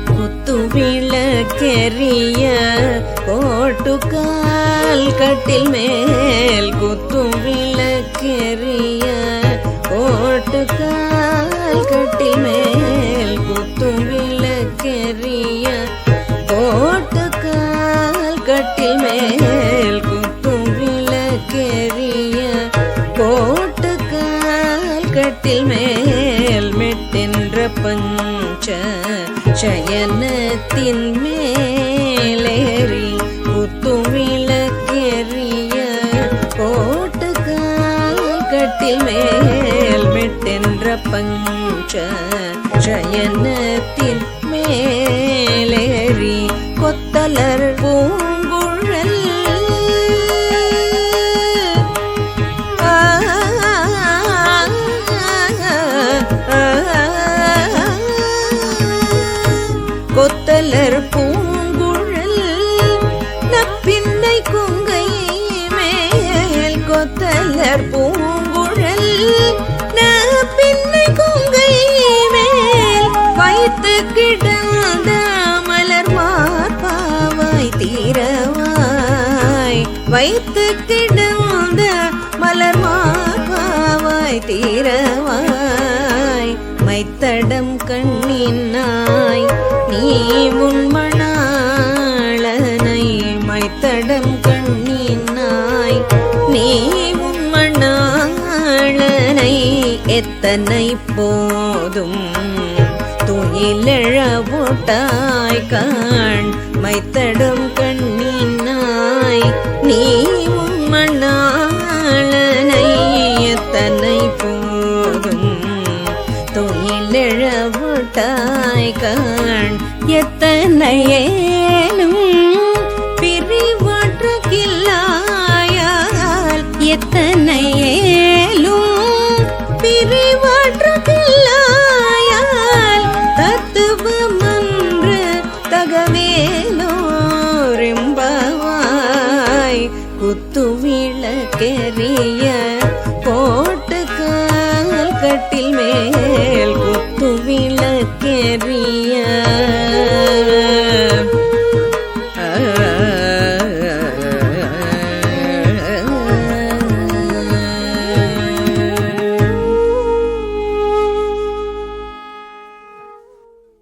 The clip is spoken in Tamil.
குத்து விளக்கெரிய கோட்டுக்கால் கட்டில் மேல் குத்து விளக்கெரிய கோட்டுக்கால் கட்டில் மேல் குத்து விளக்கெரிய கோட்டுக்கால் கட்டில் மேல் குத்து விளக்கெரிய கோட்டுக்கால் கட்டில் மேல் மெட்டென்ற பஞ்ச சயனத்தின் மேலேறி குத்து விளக்கெரிய கோட்டுக்கால் கட்டில் மேல் மெட்டென்ற பஞ்ச சயனத்தின் மேலேறி கொத்தலர் பூங்குழல் கொத்தலர் பூங்குழல் நப்பின்னை கொங்கை மேல் கொத்தலர் பூங்குழல் நப்பின்னை கொங்கை மேல் வைத்து கிடந்த மலர் மார்பாவாய் தீரவாய் வைத்து கிடந்த மலர் மார்பாவாய் தீரவாய் மைத்தடம் கண்ணினாய் நீ உன்மணாளனை மைத்தடம் கண்ணினாய் நீ உன்மணாளனை எத்தனை போதும் துயிலெழவோட்டாய் காண் மைத்தடம் கண்ணினாய் நீ உன்மணாளனை எத்தனை போதும் துயிலெழவோட்டாய் காண் எத்தனையேனும் பிரிவாற்றுகில்லாயால் எத்தனையேலும் பிரிவாற்றுகில்லாயால் தத்துவமன்று தகவேலோரெம்பாவாய் குத்து விளக்கெரிய கோட்டுக்கால் கட்டில் மேல் குத்து விளக்கெரிய